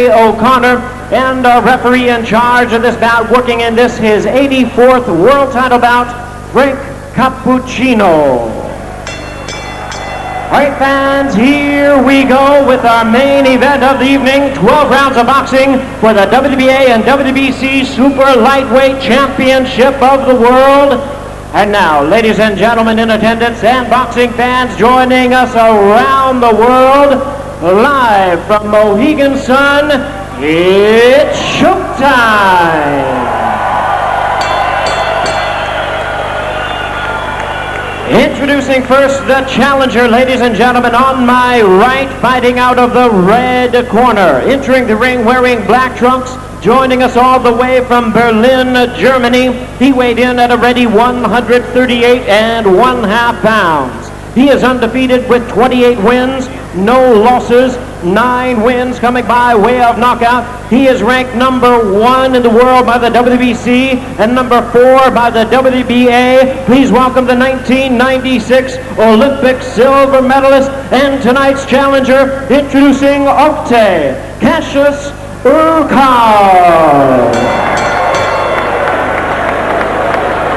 O'Connor, and a referee in charge of this bout, working in this his 84th world title bout, Frank Cappuccino. All right, fans, here we go with our main event of the evening, 12 rounds of boxing for the WBA and WBC Super Lightweight Championship of the World. And now, ladies and gentlemen in attendance and boxing fans joining us around the world, live from Mohegan Sun, it's showtime! Introducing first the challenger, ladies and gentlemen, on my right, fighting out of the red corner, entering the ring wearing black trunks, joining us all the way from Berlin, Germany. He weighed in at a ready 138 1/2 pounds. He is undefeated with 28 wins, no losses, 9 wins coming by way of knockout. He is ranked number 1 in the world by the WBC and number 4 by the WBA. Please welcome the 1996 Olympic silver medalist and tonight's challenger, introducing Oktay Urkal.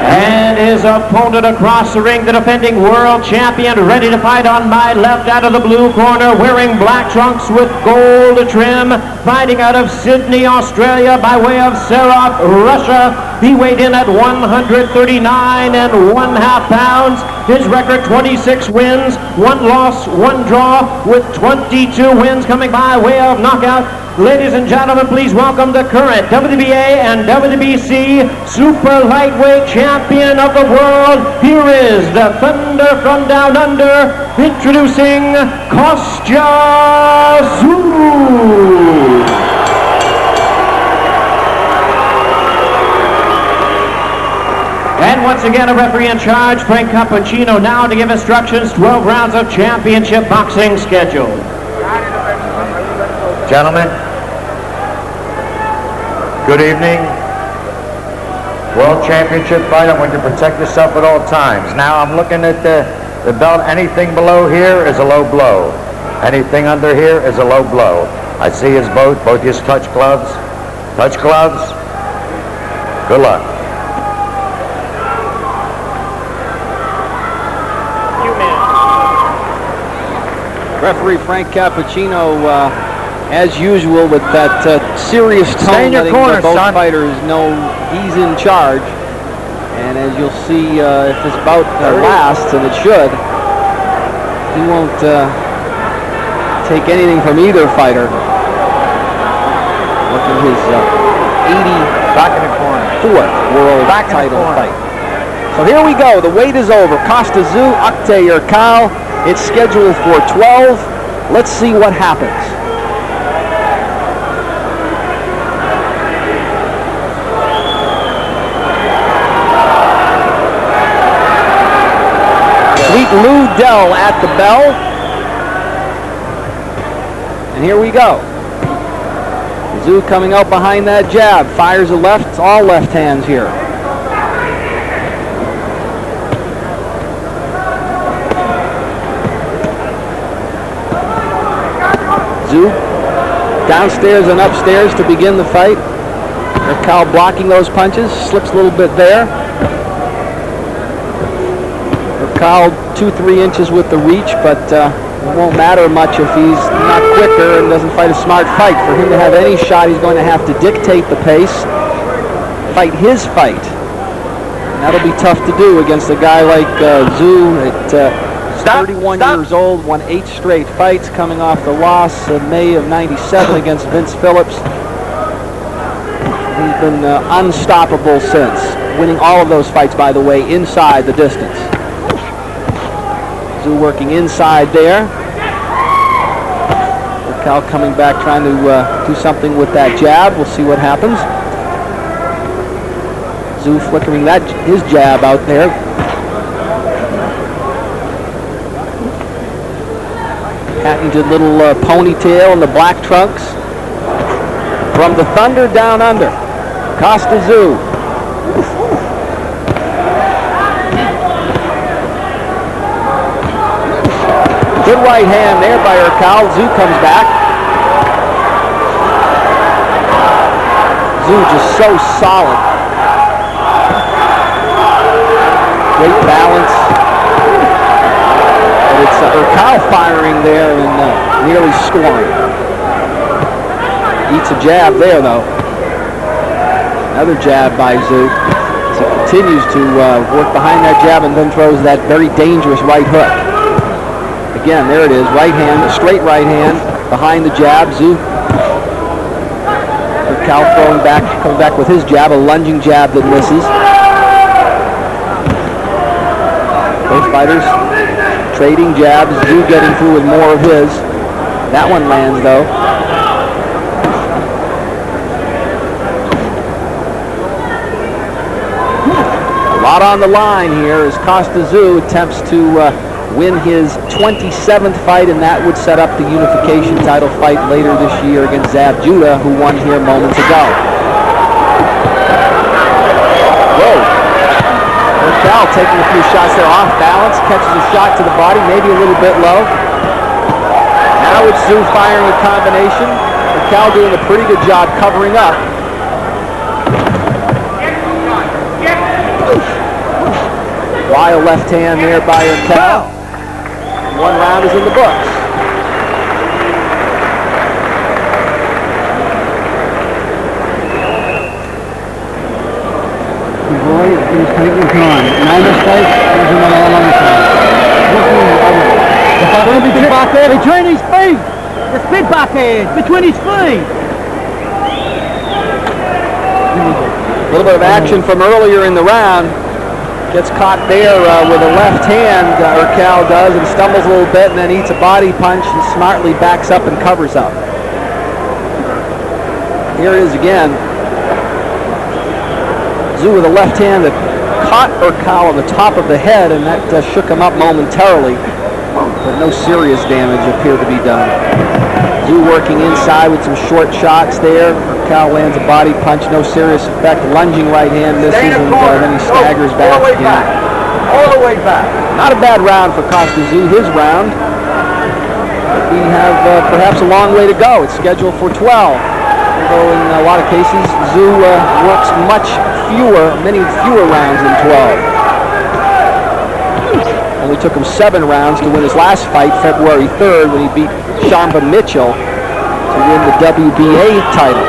And his opponent across the ring, the defending world champion, ready to fight on my left out of the blue corner, wearing black trunks with gold trim, fighting out of Sydney, Australia by way of Sarov, Russia. He weighed in at 139 1/2 pounds. His record 26 wins, 1 loss, 1 draw, with 22 wins coming by way of knockout. Ladies and gentlemen, please welcome the current WBA and WBC Super Lightweight Champion of the World. Here is the Thunder from Down Under, introducing Kostya Tszyu. And once again, a referee in charge, Frank Cappuccino, now to give instructions, 12 rounds of championship boxing scheduled. Gentlemen, good evening. World Championship fight, I want you to protect yourself at all times. Now I'm looking at the belt. Anything below here is a low blow. Anything under here is a low blow. I see his both his touch gloves. Touch gloves. Good luck. Referee Frank Cappuccino, as usual, with that serious tone, letting both fighters know he's in charge. And as you'll see, if this bout lasts, and it should, he won't take anything from either fighter. Look at his 84th world title fight. So here we go. The wait is over. Kostya Tszyu, Oktay Urkal. It's scheduled for 12. Let's see what happens. Sweet Lou Dell at the bell. And here we go. Tszyu coming out behind that jab. Fires a left. It's all left hands here. Tszyu downstairs and upstairs to begin the fight. Urkal blocking those punches, slips a little bit there. Urkal 2-3 inches with the reach, but it won't matter much if he's not quicker and doesn't fight a smart fight. For him to have any shot, he's going to have to dictate the pace, fight his fight. And that'll be tough to do against a guy like Tszyu at 31 years old, won 8 straight fights, coming off the loss in May of '97 against Vince Phillips. He's been unstoppable since, winning all of those fights, by the way, inside the distance. Tszyu working inside there. Urkal coming back, trying to do something with that jab. We'll see what happens. Tszyu flickering his jab out there. Patented little ponytail in the black trunks. From the Thunder Down Under, Kostya Tszyu. Good right hand there by Urkal. Tszyu comes back. Tszyu just so solid. Great balance. But it's Urkal firing there and nearly scoring. Eats a jab there, though. Another jab by Tszyu. As he continues to work behind that jab and then throws that very dangerous right hook. Again, there it is. Right hand, straight right hand behind the jab. Tszyu. Urkal throwing back, coming back with his jab, a lunging jab that misses. Both fighters trading jabs. Tszyu getting through with more of his. That one lands, though. A lot on the line here as Kostya Tszyu attempts to win his 27th fight, and that would set up the unification title fight later this year against Zab Judah, who won here moments ago. Whoa. Urkal taking a few shots there off balance, catches a shot to the body, maybe a little bit low. Now it's Tszyu firing a combination. Urkal doing a pretty good job covering up. Wild left hand there by Urkal. One round is in the books. Boy, he's taking time. No mistake, there's another long time. Between his feet! The spit back head! Between his feet! A little bit of action from earlier in the round. Gets caught there with a left hand, Urkal does, and stumbles a little bit and then eats a body punch and smartly backs up and covers up. Here it is again. Tszyu with a left hand that caught Urkal on the top of the head, and that shook him up momentarily, but no serious damage appeared to be done. Tszyu working inside with some short shots there. Urkal lands a body punch, no serious effect. Lunging right hand misses, and then he staggers back again. All the way back. Not a bad round for Kostya Tszyu, his round. But we have perhaps a long way to go. It's scheduled for 12. Although in a lot of cases, Tszyu works many fewer rounds than 12. Only took him 7 rounds to win his last fight, February 3rd, when he beat Shamba Mitchell to win the WBA title.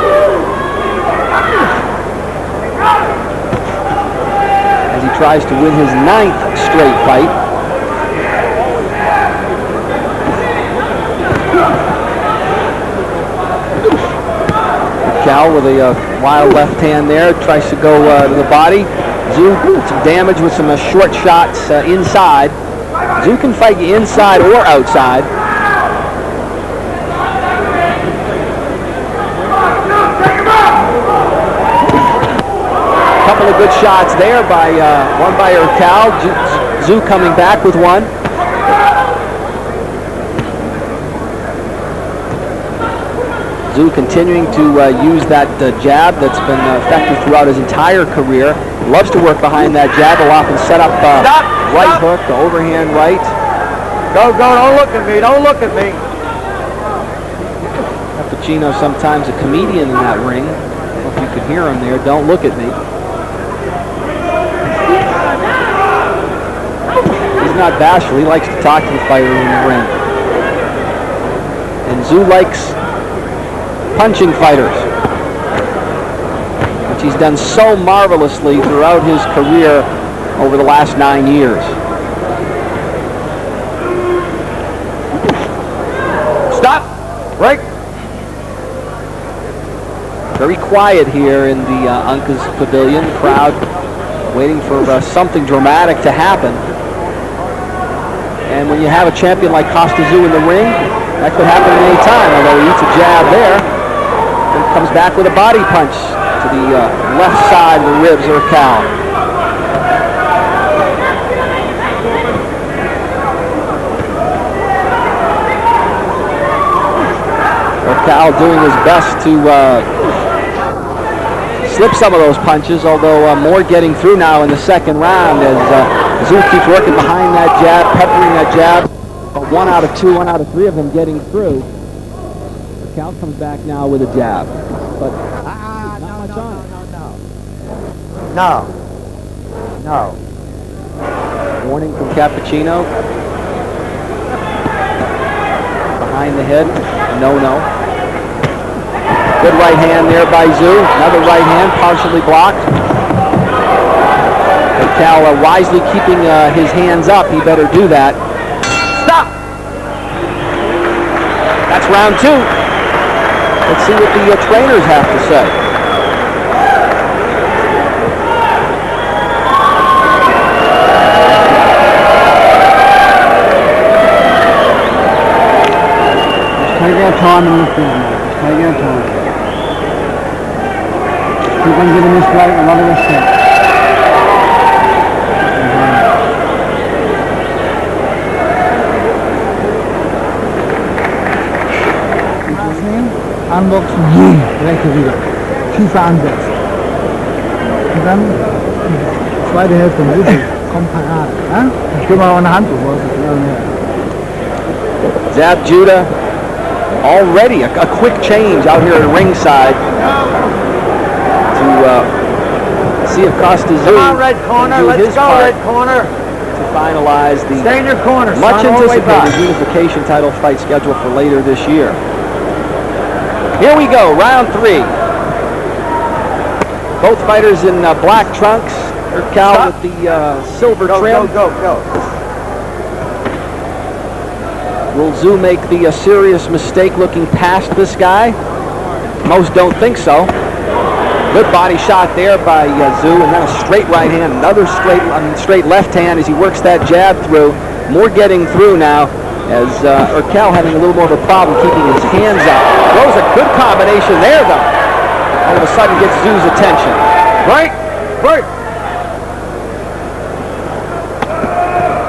As he tries to win his 9th straight fight. Urkal with a wild left hand there, tries to go to the body. Tszyu some damage with some short shots inside. Tszyu can fight you inside or outside. Couple of good shots there by one by Urkal. Tszyu coming back with one. Tszyu continuing to use that jab that's been effective throughout his entire career. Loves to work behind that jab. Will often set up right hook, the overhand right. Go, don't look at me, don't look at me. Pacino sometimes a comedian in that ring. I don't know if you could hear him there. Don't look at me. He's not bashful. He likes to talk to the fighter in the ring. And Tszyu likes punching fighters, which he's done so marvelously throughout his career over the last 9 years. Stop! Break! Very quiet here in the Uncas Pavilion. Crowd waiting for something dramatic to happen. And when you have a champion like Kostya Tszyu in the ring, that could happen at any time, although he eats a jab there. And comes back with a body punch to the left side of the ribs of Urkal. Urkal doing his best to slip some of those punches, although more getting through now in the second round as Tszyu keeps working behind that jab, peppering that jab. 1 out of 2, 1 out of 3 of them getting through. Urkal comes back now with a jab, but not much on it. No. No. Warning from Cappuccino. Behind the head. No. Good right hand there by Tszyu. Another right hand, partially blocked. Urkal wisely keeping his hands up. He better do that. Stop! That's round 2. Let's see what the trainers have to say. Take our time and look down, mate. Just take our time. Keep on giving this bloke a lot of respect. Anboxen hier, rechter wieder. Tiefer ansetzen. Und dann zweite Hälfte, richtig. Komm Parade. Ja? Ich gebe mal auch eine Hand durch. Zab Judah already a quick change out here at ringside to see if Kostya Tszyu Come on, red corner. Let's go, red corner. To finalize the Stay in your corner, much son, all the way back. anticipated unification title fight scheduled for later this year. Here we go, round 3. Both fighters in black trunks. Urkal with the silver trim. Go. Will Tszyu make the serious mistake looking past this guy? Most don't think so. Good body shot there by Tszyu, and then a straight right hand, another straight left hand as he works that jab through. More getting through now as Urkal having a little more of a problem keeping his hands up. Throws a good combination there, though. All of a sudden gets Tszyu's attention. Right.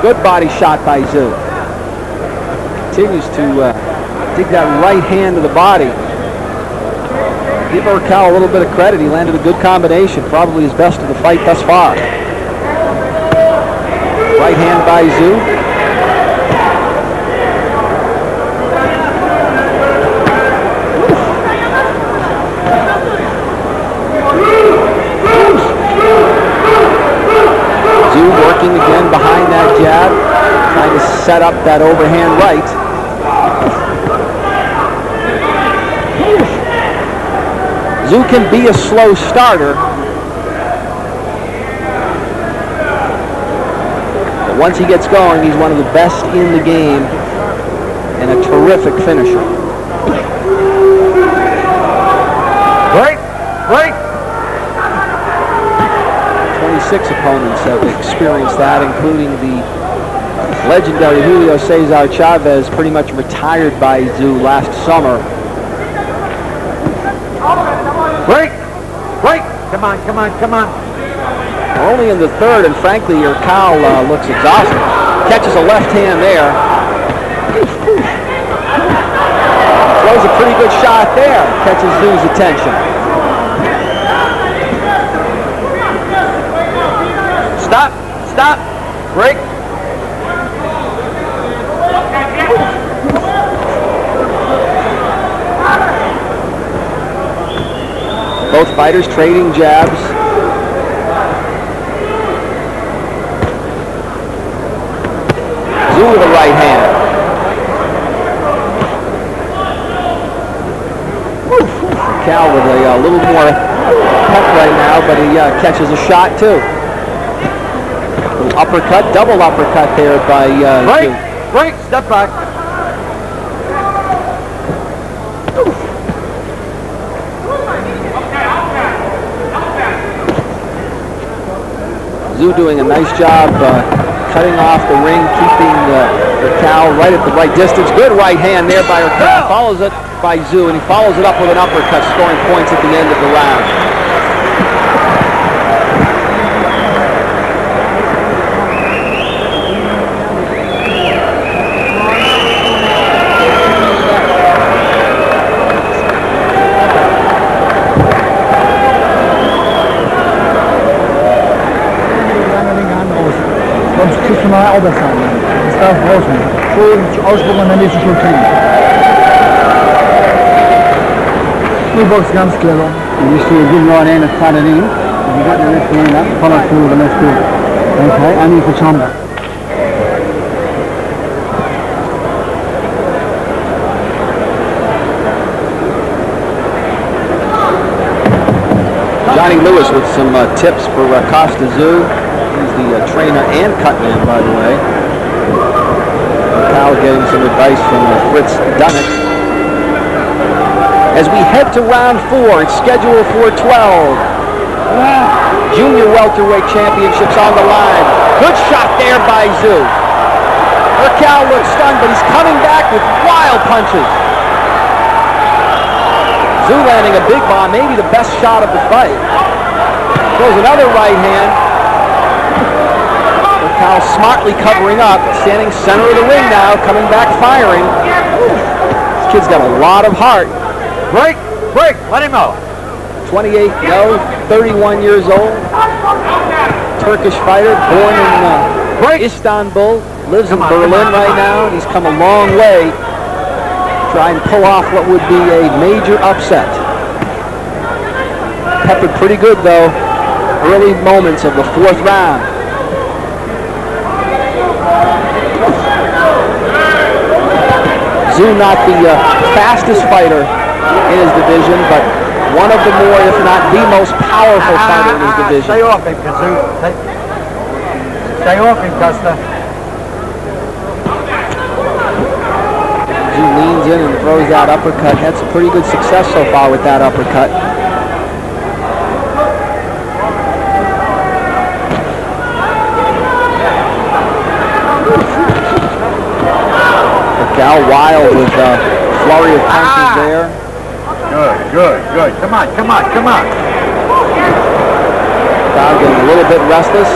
Good body shot by Tszyu. Continues to dig that right hand to the body. Give Urkal a little bit of credit. He landed a good combination, probably his best of the fight thus far. Right hand by Tszyu. Tszyu working again behind that jab, trying to set up that overhand right. Tszyu can be a slow starter, but once he gets going, he's one of the best in the game and a terrific finisher. Break. 26 opponents have experienced that, including the legendary Julio Cesar Chavez, pretty much retired by Tszyu last summer. Break. Come on. We're only in the third, and frankly, Urkal looks exhausted. Catches a left hand there. Throws a pretty good shot there. Catches Tszyu's attention. Stop. Break. Both fighters trading jabs. Tszyu with a right hand. Cal with a little more pep right now, but he catches a shot too. Little uppercut, double uppercut there by Tszyu. Break. Step back. Tszyu doing a nice job cutting off the ring, keeping Urkal right at the right distance. Good right hand there by Urkal. Follows it by Tszyu, and he follows it up with an uppercut, scoring points at the end of the round. Sonst kriegst du mal Auberfahrt. Das darf raus nicht. Schön ausspucken und dann ist es schon kriegen. Die Box ganz clever. You see a good right hand at front of him. You got the wrist going up, follow through the left foot. Okay, and use the chamba. Johnny Lewis with some tips for Kostya Tszyu. He's the trainer and cutman, by the way. Cal getting some advice from Fritz Dunnick. As we head to round 4, it's scheduled for 12. Junior welterweight championships on the line. Good shot there by Tszyu. Urkal looks stunned, but he's coming back with wild punches. Tszyu landing a big bomb, maybe the best shot of the fight. Throws another right hand. Urkal smartly covering up, standing center of the ring now, coming back firing. This kid's got a lot of heart. Break, break, let him go. 28, no, 31 years old. Turkish fighter, born in Istanbul, lives in Berlin right now. He's come a long way. Try and pull off what would be a major upset. Peppered pretty good though, early moments of the 4th round. Tszyu not the fastest fighter in his division, but one of the more, if not the most powerful fighter in his division. Stay off him, Tszyu. Stay off him, Kostya. Tszyu leans in and throws that uppercut. Had some pretty good success so far with that uppercut. Urkal wild with a flurry of punches there. Good, good, good. Come on, come on, come on. Urkal getting a little bit restless.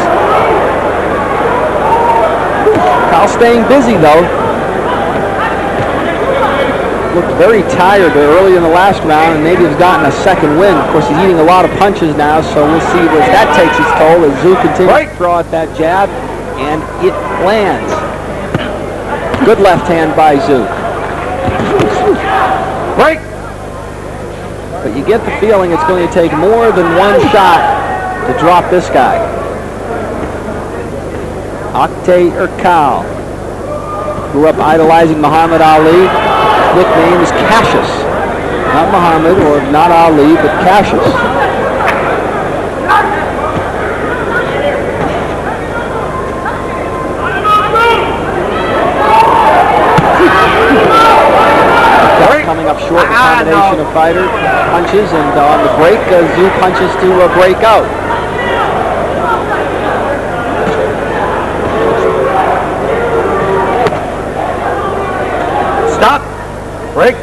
Urkal staying busy though. Looked very tired early in the last round, and maybe has gotten a second win. Of course, he's eating a lot of punches now, so we'll see if that takes its toll as Tszyu continues to throw out that jab, and it lands. Good left hand by Tszyu. Break! But you get the feeling it's going to take more than one shot to drop this guy. Oktay Urkal grew up idolizing Muhammad Ali. His nickname is Cassius. Not Muhammad or not Ali, but Cassius. Coming up short in combination of fighter punches, and on the break, Tszyu punches to break out. Stop! Break!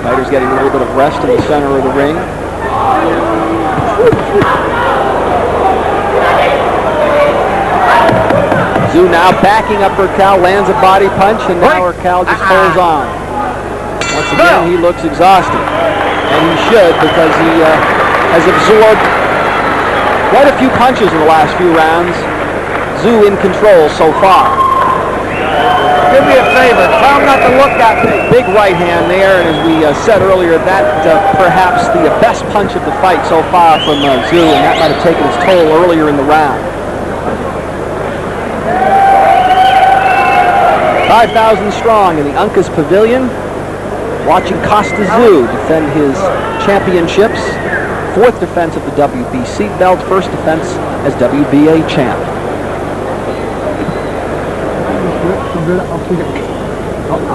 Fighter's getting a little bit of rest in the center of the ring. Tszyu now backing up Urkal, lands a body punch, and now Urkal just holds on. Once again, he looks exhausted, and he should, because he has absorbed quite a few punches in the last few rounds. Tszyu in control so far. Do me a favor, tell him not to look at me. Big right hand there, and as we said earlier, that perhaps the best punch of the fight so far from Tszyu, and that might have taken its toll earlier in the round. 5,000 strong in the Uncas Pavilion, watching Kostya Tszyu defend his championships. 4th defense of the WBC belt, 1st defense as WBA champ.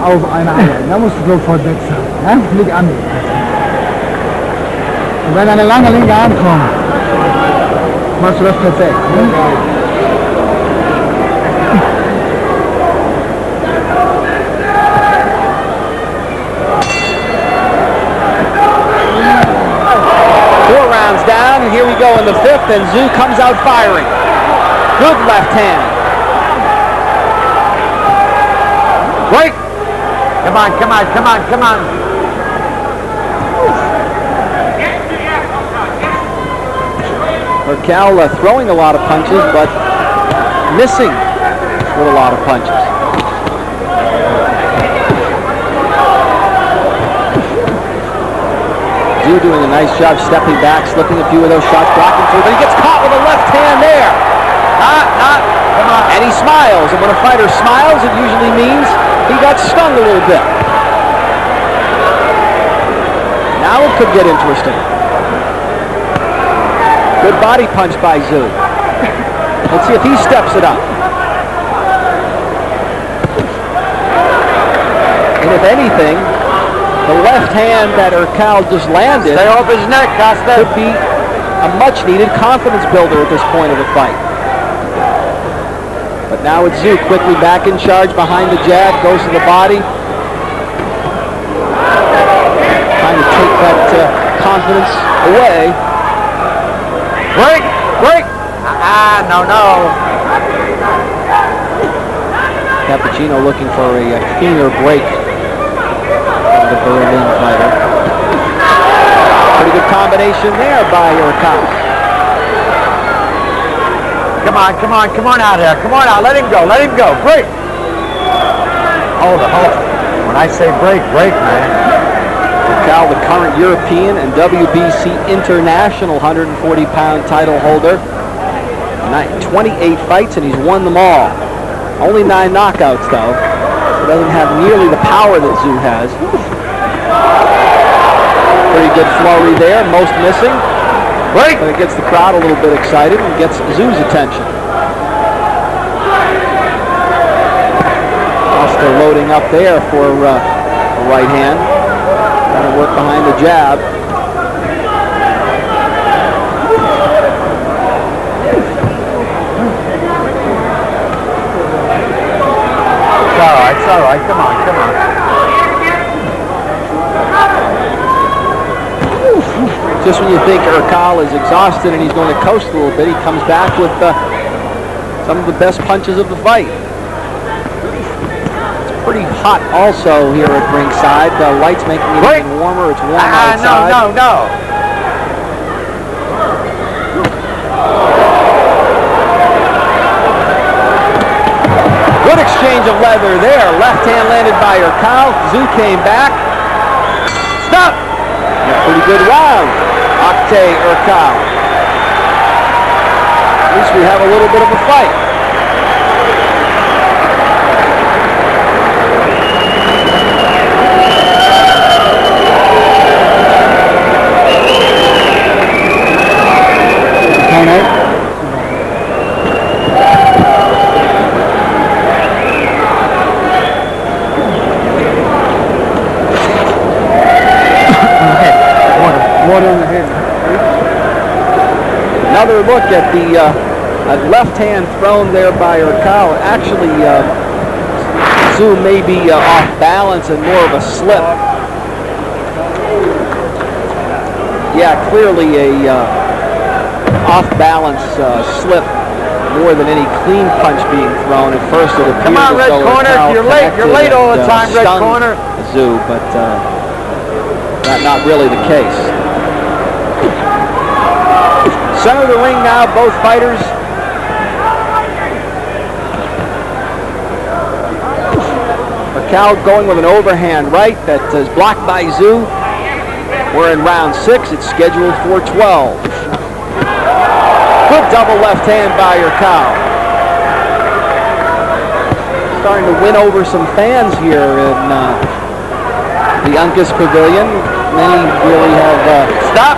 Auf eine Arbeit, da musst du sofort wechseln. Ja? Nicht an. Und wenn eine lange linke Arm kommt, machst du das perfekt. Ne? 4 rounds down, and here we go in the 5th, and Tszyu comes out firing. Good left hand. Break! Come on, come on, come on, come on. Urkal throwing a lot of punches, but missing with a lot of punches. Tszyu Tszyu doing a nice job stepping back, slipping a few of those shots, blocking through, but he gets caught with a left hand there. Come on. And he smiles, and when a fighter smiles, it usually means he got stung a little bit. Now it could get interesting. Good body punch by Tszyu. Let's see if he steps it up. And if anything, the left hand that Urkal just landed Stay off his neck, Kostya. could be a much-needed confidence builder at this point of the fight. But now it's Tszyu quickly back in charge behind the jab, goes to the body. Trying to take that confidence away. Break! No. Cappuccino looking for a cleaner break from the Berlin fighter. Pretty good combination there by Urkal. Come on out here. Come on out. Let him go. Break. Hold it. When I say break, man. Urkal, the current European and WBC International 140-pound title holder. 28 fights, and he's won them all. Only 9 knockouts, though. He doesn't have nearly the power that Tszyu has. Pretty good flurry there, most missing. Break! But it gets the crowd a little bit excited and gets Tszyu's attention. Kostya loading up there for a right hand. Trying to work behind the jab. It's all right. Come on. Just when you think Urkal is exhausted and he's going to coast a little bit, he comes back with some of the best punches of the fight. It's pretty hot also here at ringside. The light's making it even warmer. It's warm outside. No. Good exchange of leather there. Left hand landed by Urkal. Tszyu came back. Stop! And a pretty good round. Oktay Urkal. At least we have a little bit of a fight. Another look at the left hand thrown there by Urkal. Actually, Tszyu may be off balance and more of a slip. Yeah, clearly a off balance slip more than any clean punch being thrown. At first it appeared Come on, as red though corner. Urkal You're late all the time, red stunned corner. Tszyu, but that's not really the case. Center of the ring now, both fighters. Urkal going with an overhand right that is blocked by Tszyu. We're in round 6. It's scheduled for 12. Good double left hand by Urkal. Starting to win over some fans here in the Uncas Pavilion. Many really have Stop!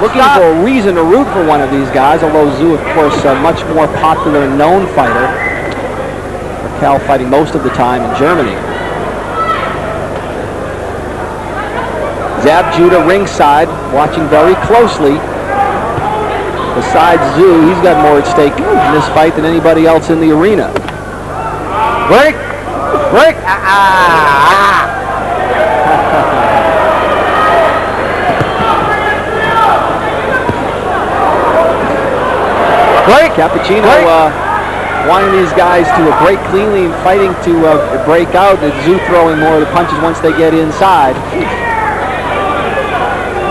looking for a reason to root for one of these guys, although Tszyu, of course, a much more popular and known fighter. Urkal fighting most of the time in Germany. Zab Judah ringside, watching very closely. Besides Tszyu, he's got more at stake in this fight than anybody else in the arena. Break! Cappuccino wanting these guys to break cleanly and fighting to break out. Tszyu throwing more of the punches once they get inside.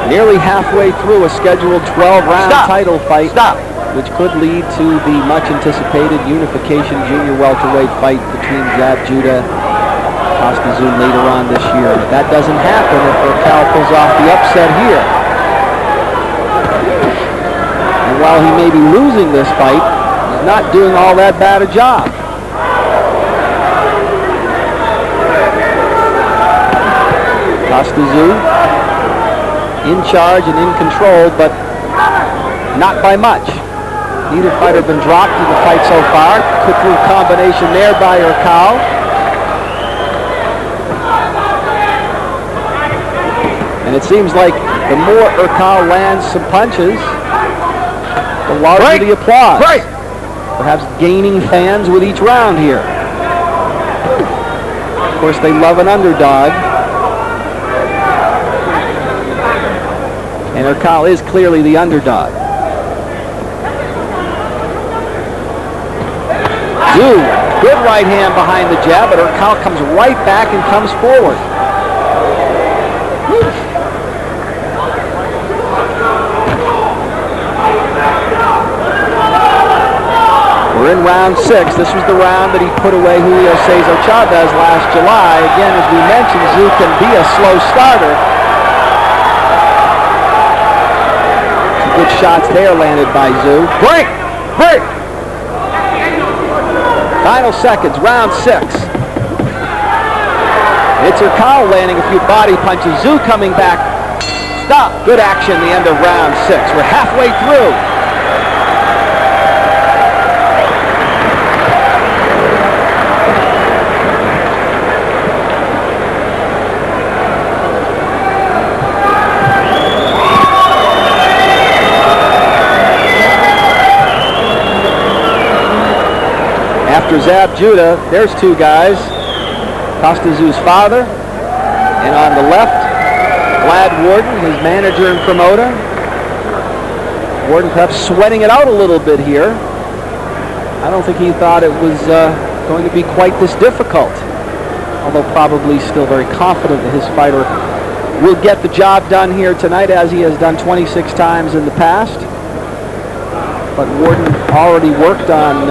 Nearly halfway through a scheduled 12-round title fight, which could lead to the much-anticipated unification junior welterweight fight between Zab Judah Kostya Tszyu later on this year. That doesn't happen if Urkal pulls off the upset here. And while he may be losing this fight, he's not doing all that bad a job. Kostya Tszyu in charge and in control, but not by much. Neither fighter has been dropped in the fight so far. Quick little combination there by Urkal. And it seems like the more Urkal lands some punches, the larger the applause. Perhaps gaining fans with each round here. Of course, they love an underdog. And Urkal is clearly the underdog. Tszyu, good right hand behind the jab, but Urkal comes right back and comes forward. We're in round 6. This was the round that he put away Julio Cesar Chavez last July. Again, as we mentioned, Tszyu can be a slow starter. Some good shots there landed by Tszyu. Break! Final seconds, round 6. It's Urkal landing a few body punches. Tszyu coming back. Stop. Good action the end of round 6. We're halfway through. After Zab Judah, there's two guys. Kostya Tszyu's father, and on the left, Vlad Worden, his manager and promoter. Worden perhaps sweating it out a little bit here. I don't think he thought it was going to be quite this difficult, although probably still very confident that his fighter will get the job done here tonight, as he has done 26 times in the past. But Worden already worked on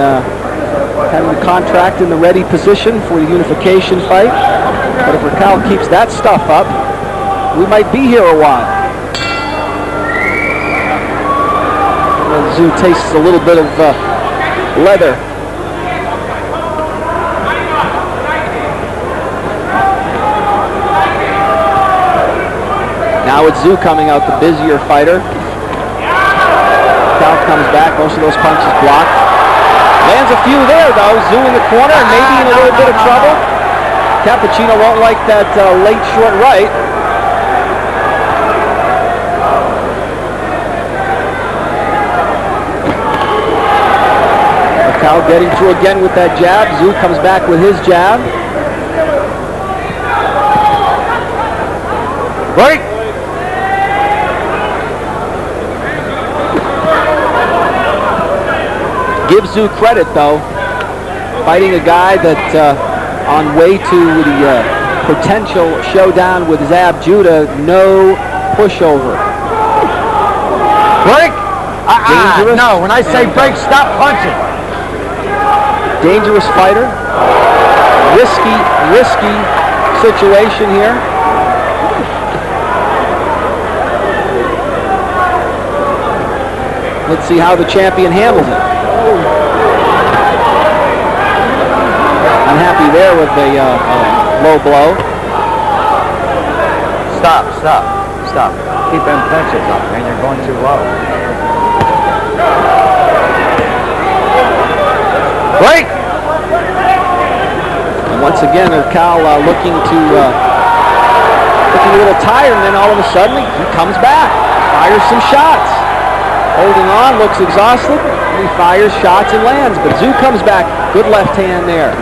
having the contract in the ready position for the unification fight. But if Urkal keeps that stuff up, we might be here a while. Tszyu tastes a little bit of leather. Now it's Tszyu coming out, the busier fighter. Urkal comes back, most of those punches blocked. Lands a few there, though. Tszyu in the corner, and maybe in a little bit of trouble. Cappuccino won't like that late short right. Urkal getting through again with that jab. Tszyu comes back with his jab. Right. Give Tszyu credit, though, fighting a guy that on way to the potential showdown with Zab Judah, no pushover. Break! Dangerous. No, when I say break, stop punching. Dangerous fighter. Risky situation here. Let's see how the champion handles it. Unhappy there with the low blow. Stop. Keep them punches up, man. You're going too low. Break! And once again, Urkal looking a little tired, and then all of a sudden he comes back, fires some shots. Holding on, looks exhausted. He fires shots and lands, but Tszyu comes back. Good left hand there.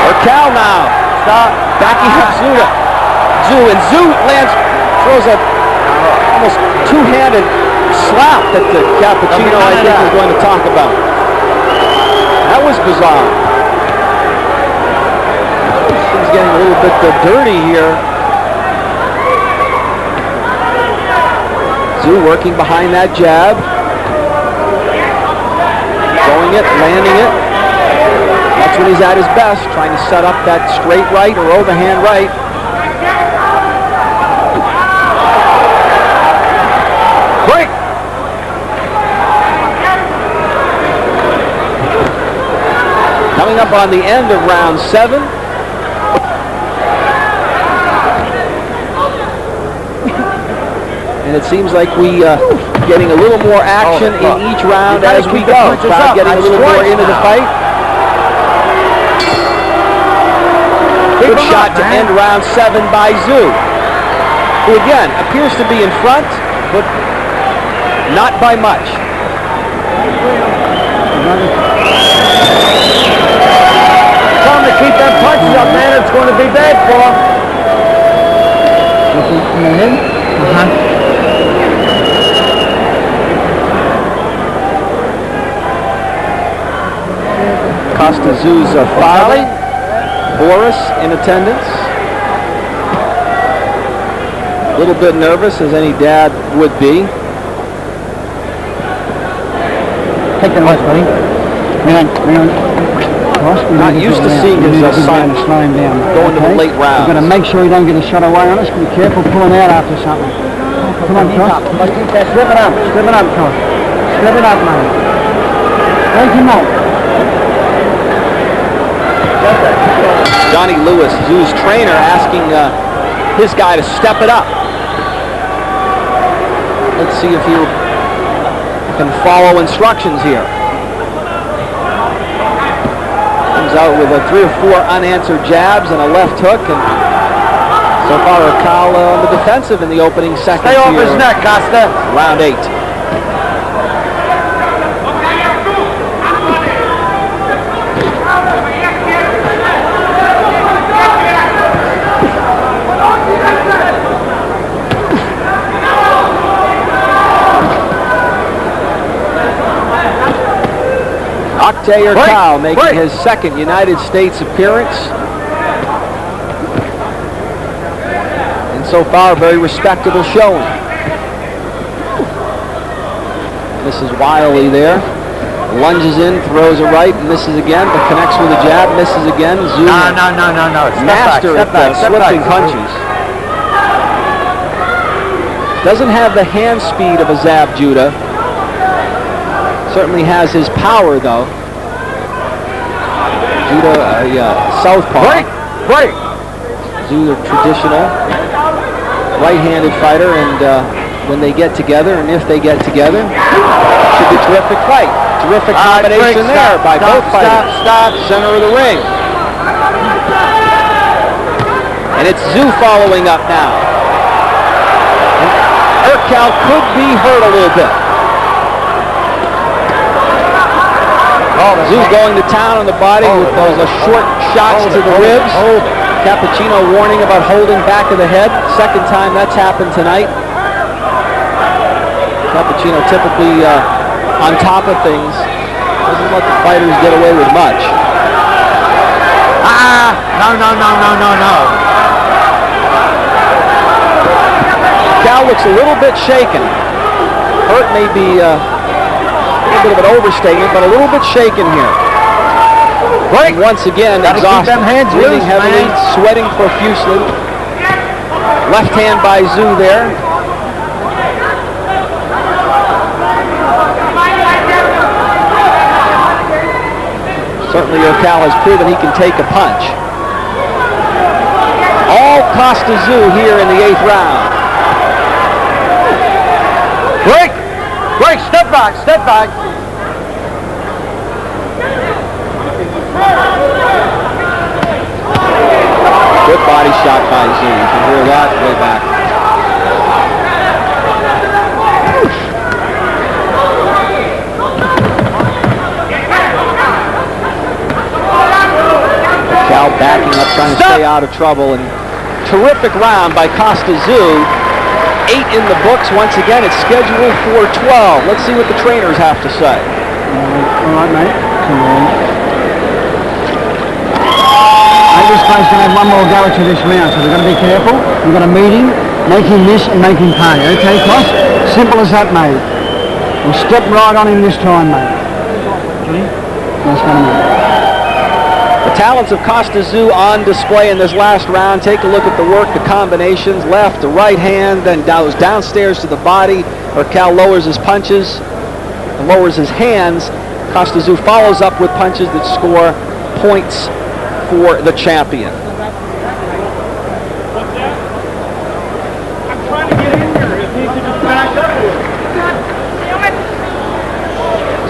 Urkal now. Stop. Backing up Tszyu, and Tszyu throws a almost two-handed slap that the Cappuccino, I think, is going to talk about. That was bizarre. Things getting a little bit dirty here. Tszyu working behind that jab. Throwing it, landing it. That's when he's at his best, trying to set up that straight right or overhand right. Break! Coming up on the end of round 7. And it seems like we getting a little more action in each round as we go. Crowd getting a little more into the fight. Good shot to end round 7 by Tszyu, who again appears to be in front, but not by much. Tell him to keep them punches up, man. It's going to be bad for him. Kostya Tszyu's father, Boris, in attendance. A little bit nervous, as any dad would be. Take the lights, buddy. Not used to seeing his son going to the late rounds. You've got to make sure you don't get a shot away on us. Be careful pulling out after something. Come on, Cross. Slip it up. Slip it up, Cross. Slip it up, mate. Thank you, mate. Johnny Lewis, Tszyu's trainer, asking his guy to step it up. Let's see if he can follow instructions here. Comes out with 3 or 4 unanswered jabs and a left hook, and so far Urkal on the defensive in the opening seconds. Stay off his neck, Kostya. Round 8. Oktay Urkal making his second United States appearance. And so far, a very respectable showing. Misses wildly there. Lunges in, throws a right, misses again, but connects with a jab, misses again. Tszyu, No. master at slipping punches. Doesn't have the hand speed of a Zab Judah. Certainly has his power, though. Judah, southpaw. Break! Tszyu, the traditional right-handed fighter, and when they get together, and if they get together, should be a terrific fight. Terrific combination there by both fighters. Stop. Center of the ring. And it's Tszyu following up now. And Urkal could be hurt a little bit. Tszyu going to town on the body with those short shots to the ribs. Cappuccino warning about holding back of the head. Second time that's happened tonight. Cappuccino typically on top of things. Doesn't let the fighters get away with much. No. Cal looks a little bit shaken. Hurt may be a bit of an overstatement, but a little bit shaken here. Break! Once again, exhausted, breathing heavily, sweating profusely. Left hand by Tszyu there. Certainly Urkal has proven he can take a punch. All Kostya Tszyu here in the 8th round. Break! Step back. Good body shot by Tszyu. You can hear that way back. Cal backing up, trying to stay out of trouble, and terrific round by Kostya Tszyu. 8 in the books. Once again, it's scheduled for 12. Let's see what the trainers have to say. All right, mate. This guy's going to have one more go to this round, so we've got to be careful. We've got to meet him, make him miss, and make him pay. Okay, Koss? Simple as that, mate. We'll step right on him this time, mate. That's going to make it. The talents of Kostya Tszyu on display in this last round. Take a look at the work, the combinations, left to right hand, then goes downstairs to the body. Urkal lowers his punches and lowers his hands. Kostya Tszyu follows up with punches that score points for the champion. I'm trying to get in here. It needs to just back up a little.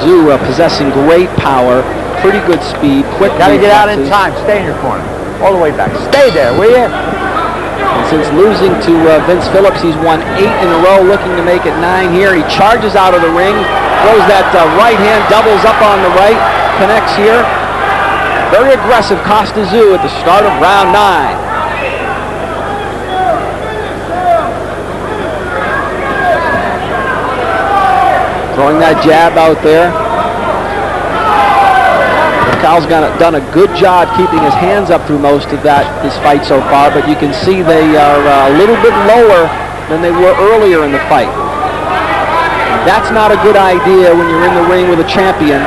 Tszyu possessing great power, pretty good speed, quick. Got to get out in time. Stay in your corner. All the way back. Stay there, will you? And since losing to Vince Phillips, he's won 8 in a row, looking to make it 9 here. He charges out of the ring, throws that right hand, doubles up on the right, connects here. Very aggressive Kostya Tszyu at the start of round 9. Throwing that jab out there. Urkal's done a good job keeping his hands up through most of this fight so far, but you can see they are a little bit lower than they were earlier in the fight. That's not a good idea when you're in the ring with a champion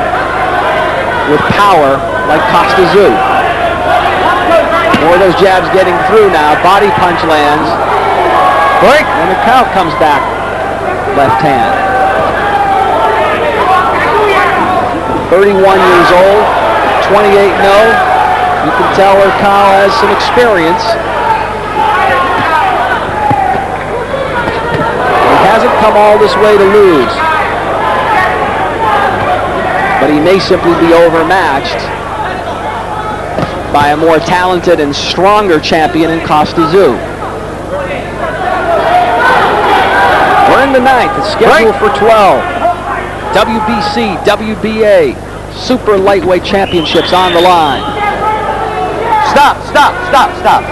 with power like Kostya Tszyu. More of those jabs getting through now. Body punch lands. Break! And Urkal comes back. Left hand. 31 years old, 28-0. You can tell Urkal has some experience. He hasn't come all this way to lose. But he may simply be overmatched by a more talented and stronger champion in Kostya Tszyu. We're in the 9th. It's scheduled for 12. WBC, WBA, Super Lightweight Championships on the line. Stop, stop, stop, stop.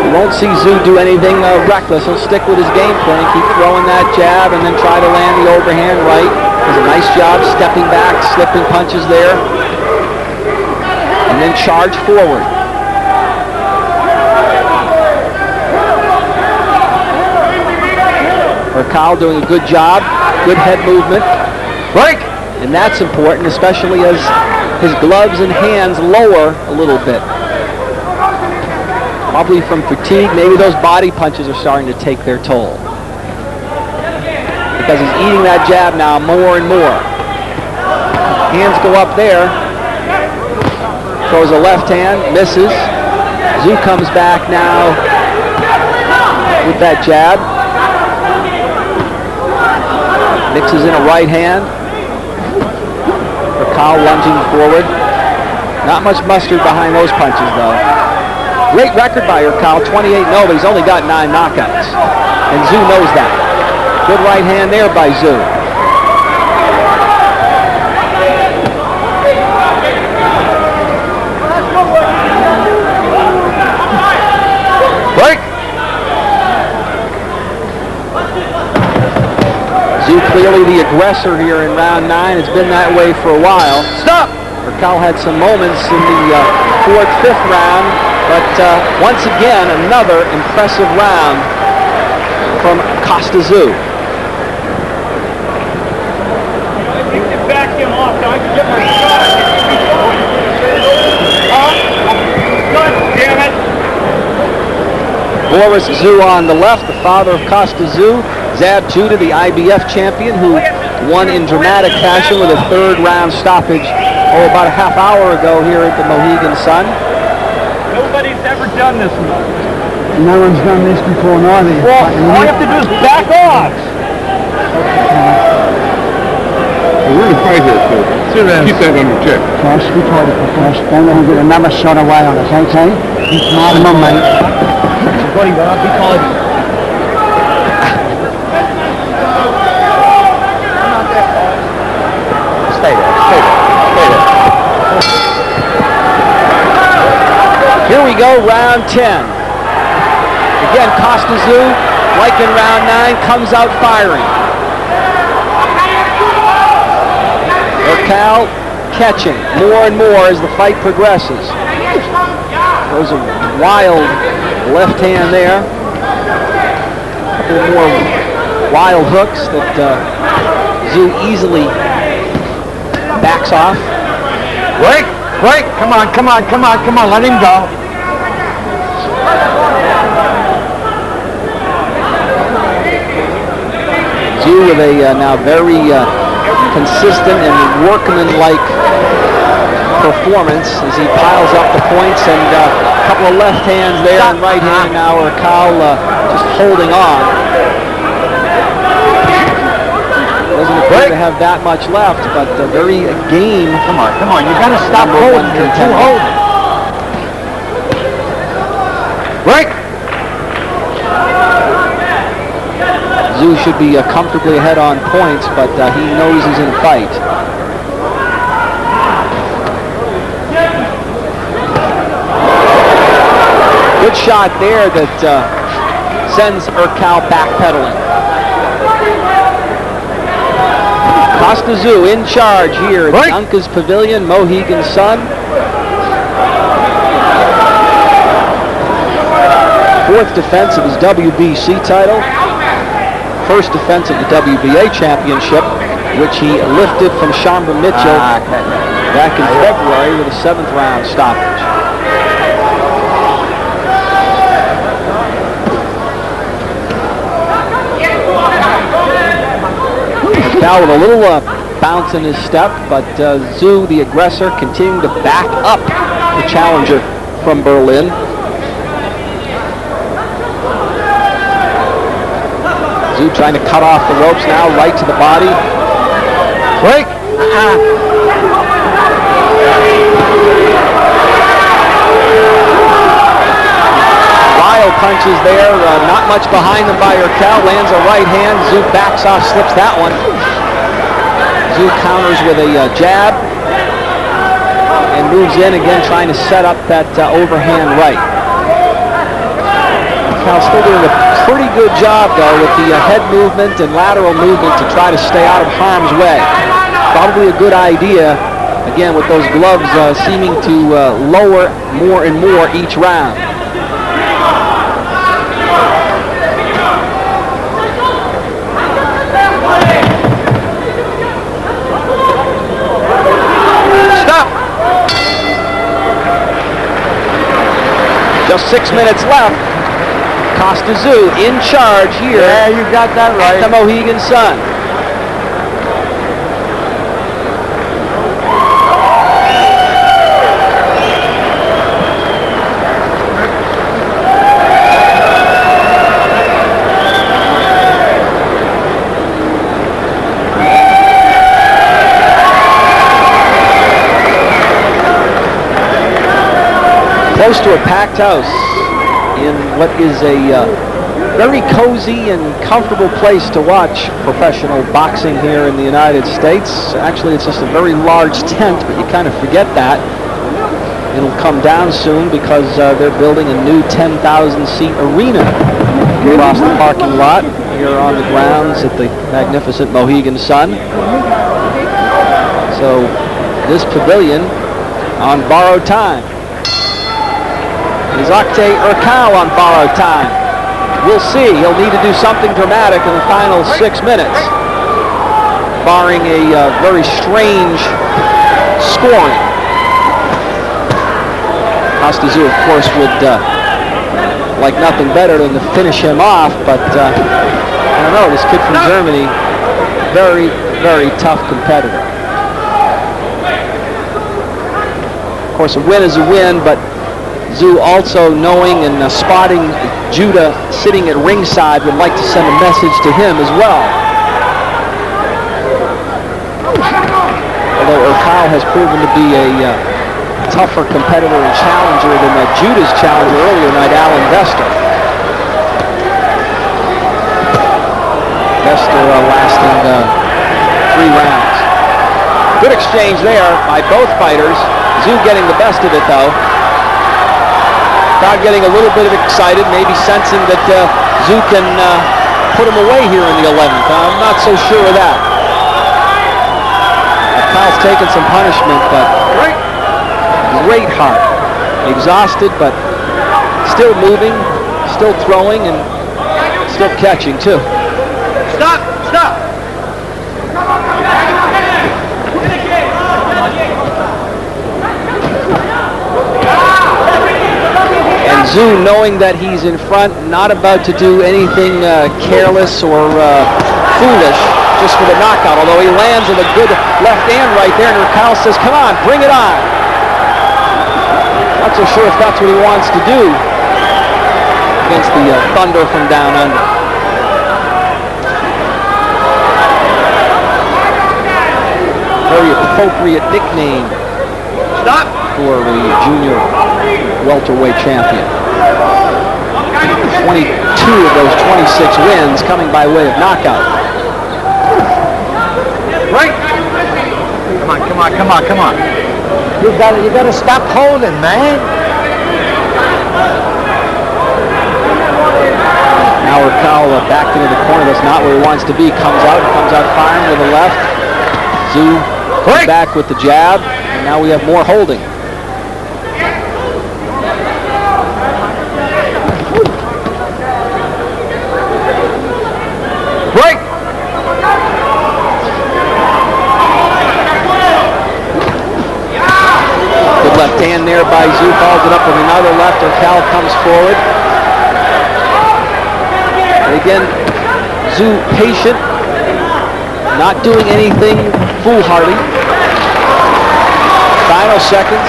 You won't see Tszyu do anything reckless. He'll stick with his game plan, keep throwing that jab, and then try to land the overhand right. Does a nice job stepping back, slipping punches there, and then charge forward. Urkal doing a good job, good head movement. Break! And that's important, especially as his gloves and hands lower a little bit. Probably from fatigue, maybe those body punches are starting to take their toll. Because he's eating that jab now more and more. Hands go up there. Throws a left hand, misses. Tszyu comes back now with that jab. Mixes in a right hand. Urkal lunging forward. Not much mustard behind those punches, though. Great record by Urkal, 28-0, but he's only got 9 knockouts. And Tszyu knows that. Good right hand there by Tszyu. Break! Tszyu clearly the aggressor here in round 9. It's been that way for a while. Stop! Urkal had some moments in the 4th, 5th round, but once again, another impressive round from Kostya Tszyu. I think to back him off, I can get my shot. God damn it! Boris Tszyu on the left, the father of Kostya Tszyu. Zab Judah, the IBF champion, who won in dramatic fashion with a 3rd round stoppage about a half hour ago here at the Mohegan Sun. Nobody's ever done this. No one's done this before, neither. Well, all you have to do is back off. We're in a fight here, so keep that under check. First, we try to first. Don't let him get another shot away on us, okay? Come on, mate. Buddy, Rob, be calling you. Stay there, stay there, stay there. Here we go, round 10. Again, Kostya Tszyu, like in round 9, comes out firing. Urkal catching more and more as the fight progresses. Throws a wild left hand there. A couple more wild hooks that Tszyu easily backs off. Break! Come on, let him go. Tszyu with a now very consistent and workman-like performance as he piles up the points, and a couple of left hands there and right hand now. Urkal just holding on. Doesn't appear to have that much left, but very game. Come on, you gotta stop holding. You're too holding. Break! Tszyu should be comfortably ahead on points, but he knows he's in a fight. Good shot there that sends Urkal backpedaling. Kostya Tszyu in charge here at Uncas Pavilion, Mohegan Sun. Fourth defense of his WBC title. First defense of the WBA championship, which he lifted from Chambra Mitchell back in February with a 7th round stoppage. Now with a little bounce in his step, but Tszyu, the aggressor, continuing to back up the challenger from Berlin. Tszyu trying to cut off the ropes now, right to the body. Break! Wild punches there, not much behind them by Urkal, lands a right hand. Tszyu backs off, slips that one. Tszyu counters with a jab and moves in again, trying to set up that overhand right. Urkal still doing a pretty good job, though, with the head movement and lateral movement to try to stay out of harm's way. Probably a good idea, again, with those gloves seeming to lower more and more each round. Stop! Just 6 minutes left. Kostya Tszyu in charge here. Yeah, you got that right. At the Mohegan Sun. Close to a packed house in what is a very cozy and comfortable place to watch professional boxing here in the United States. Actually, it's just a very large tent, but you kind of forget that. It'll come down soon because they're building a new 10,000-seat arena across the parking lot here on the grounds at the magnificent Mohegan Sun. So this pavilion on borrowed time. Is Oktay Urkal on borrowed time? We'll see. He'll need to do something dramatic in the final 6 minutes, barring a very strange scoring. Kostya Tszyu, of course, would like nothing better than to finish him off, but I don't know, this kid from Germany, very, very tough competitor. Of course, a win is a win, but Tszyu also knowing and spotting Judah sitting at ringside would like to send a message to him as well. Although Urkal has proven to be a tougher competitor and challenger than Judah's challenger earlier tonight, Alan Vester. Vester lasting 3 rounds. Good exchange there by both fighters. Tszyu getting the best of it, though. Crowd getting a little bit excited, maybe sensing that Tszyu can put him away here in the 11th. I'm not so sure of that. Kyle's taken some punishment, but great heart. Exhausted, but still moving, still throwing, and still catching, too. Stop! Stop! And Tszyu, knowing that he's in front, not about to do anything careless or foolish, just for the knockout, although he lands with a good left hand right there, and Urkal says, come on, bring it on. Not so sure if that's what he wants to do against the Thunder from down under. Very appropriate nickname for the junior welterweight champion. 22 of those 26 wins coming by way of knockout. Right. Come on. You gotta stop holding, man. Now Urkal back into the corner. That's not where he wants to be. Comes out firing with the left. Tszyu back with the jab. And now we have more holding. Break. Good left hand there by Tszyu. Follows it up with another left. Urkal comes forward. And again, Tszyu patient, not doing anything foolhardy. Final seconds.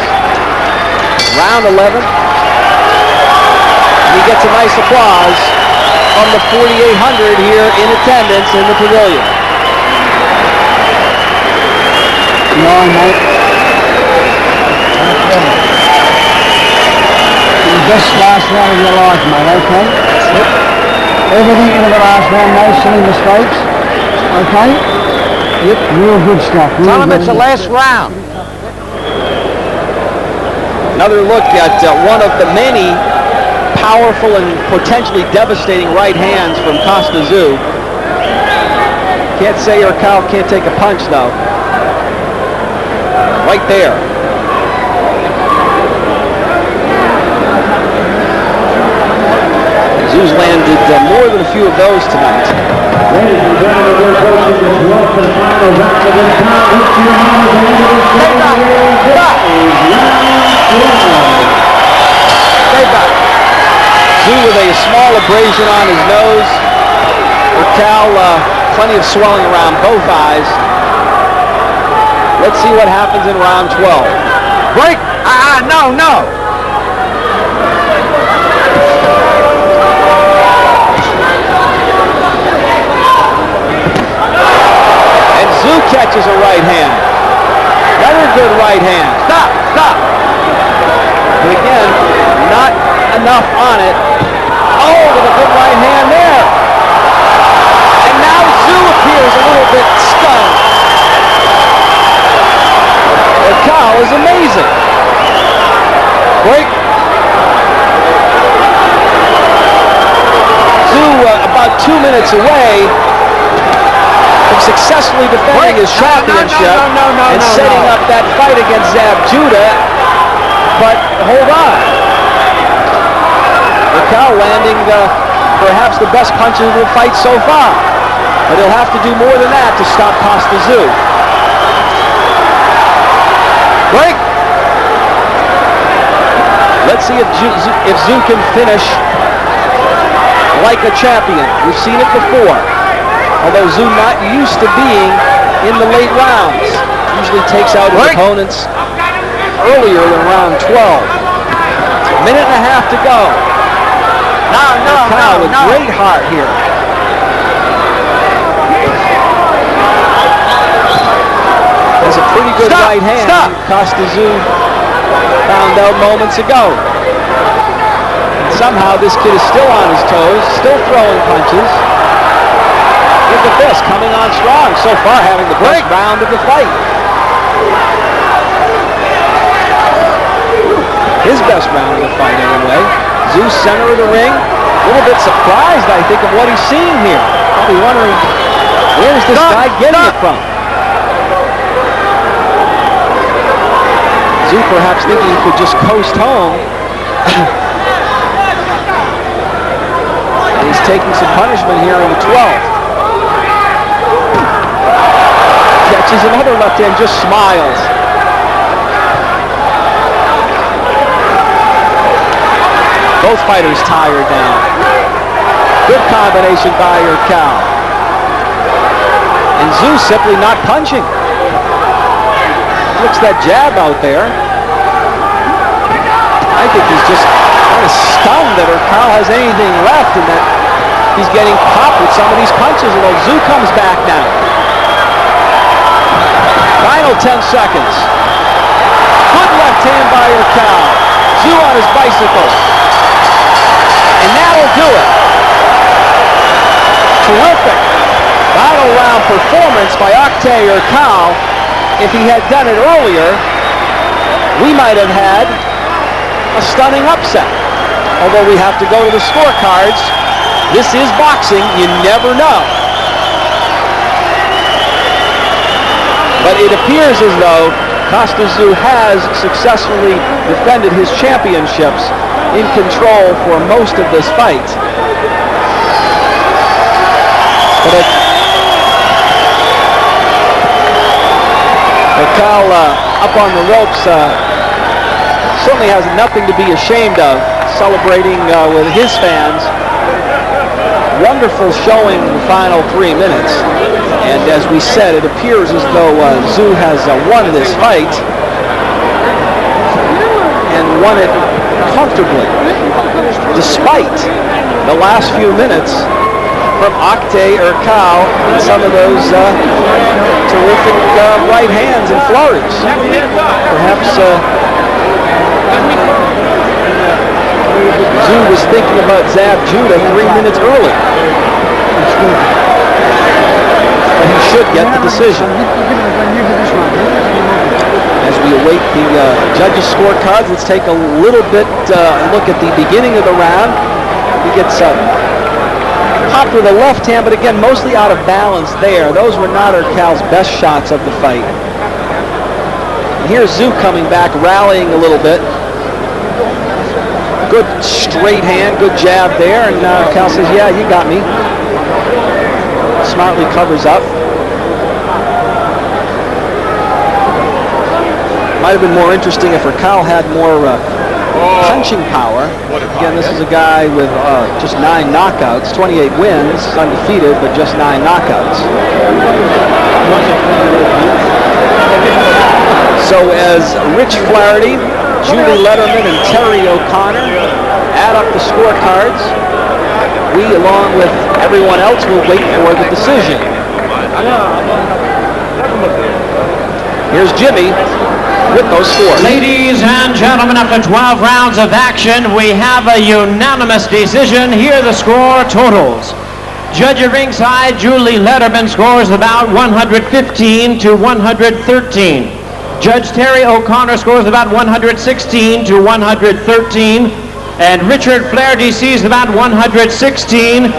Round 11. And he gets a nice applause from the 4,800 here in attendance in the pavilion. No, mate. Best last round of your life, mate, okay? Everything in the last round, no silly mistakes, okay? Yep, real good stuff. Tell him it's the last round. Another look at one of the many powerful and potentially devastating right hands from Kostya Tszyu. Can't say Urkal can't take a punch, though. Right there. Tszyu's landed more than a few of those tonight. Ladies and gentlemen, we're approaching the 12th and final round of this round. Tszyu with a small abrasion on his nose. Urkal, plenty of swelling around both eyes. Let's see what happens in round 12. Break. No. Tszyu catches a right hand. Another good right hand. Stop. But again, not enough on it. Oh, with a good right hand there. And now Tszyu appears a little bit stunned. Urkal is amazing. Break. Tszyu about 2 minutes away from successfully defending his championship and setting up that fight against Zab Judah. But hold on. Urkal landing perhaps the best punches of the fight so far. But he'll have to do more than that to stop Kostya Tszyu. Break. Let's see if Tszyu can finish like a champion. We've seen it before. Although Tszyu not used to being in the late rounds. Usually takes out his opponents earlier than round 12. Minute and a half to go. Urkal with great heart here. Has a pretty good right hand. Kostya Tszyu found out moments ago. And somehow this kid is still on his toes, still throwing punches. Look at this, coming on strong. So far having the best round of the fight. His best round of the fight anyway. Tszyu center of the ring. A little bit surprised, I think, of what he's seeing here. Probably wondering, where's this guy getting it from? Tszyu perhaps thinking he could just coast home He's taking some punishment here in the 12th. Catches another left hand, just smiles. Both fighters tired now. Good combination by Urkal. And Tszyu simply not punching. Looks that jab out there. I think he's just kind of stunned that Urkal has anything left and that he's getting popped with some of these punches. Although Tszyu comes back now. Final 10 seconds. Good left hand by Urkal. Tszyu on his bicycle. And that'll do it. Terrific final round performance by Oktay Urkal. If he had done it earlier, we might have had a stunning upset. Although we have to go to the scorecards, this is boxing, you never know. But it appears as though Kostya Tszyu has successfully defended his championships in control for most of this fight. But Urkal up on the ropes certainly has nothing to be ashamed of, celebrating with his fans. Wonderful showing in the final 3 minutes. And as we said, it appears as though Tszyu has won this fight and won it comfortably, despite the last few minutes from Oktay Urkal and some of those terrific right hands and flurries. Perhaps Tszyu was thinking about Zab Judah 3 minutes early. And he should get the decision. As we await the judges' scorecards, let's take a little bit look at the beginning of the round. He gets popped with a left hand, but again, mostly out of balance there. Those were not Urkal's best shots of the fight. And here's Tszyu coming back, rallying a little bit. Good straight hand, good jab there, and Urkal says, yeah, you got me. Smartly covers up. Might have been more interesting if Urkal had more punching power. Again, this is a guy with just 9 knockouts, 28 wins, undefeated, but just 9 knockouts. So as Rich Flaherty, Julie Letterman, and Terry O'Connor add up the scorecards, we, along with everyone else, will wait for the decision. Here's Jimmy with those scores. Ladies and gentlemen, after 12 rounds of action, we have a unanimous decision. Here are the score totals. Judge at ringside, Julie Letterman scores about 115 to 113. Judge Terry O'Connor scores about 116 to 113. And Richard Flaherty sees about 116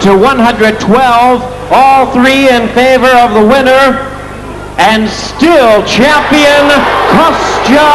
to 112. All three in favor of the winner. And still champion, Kostya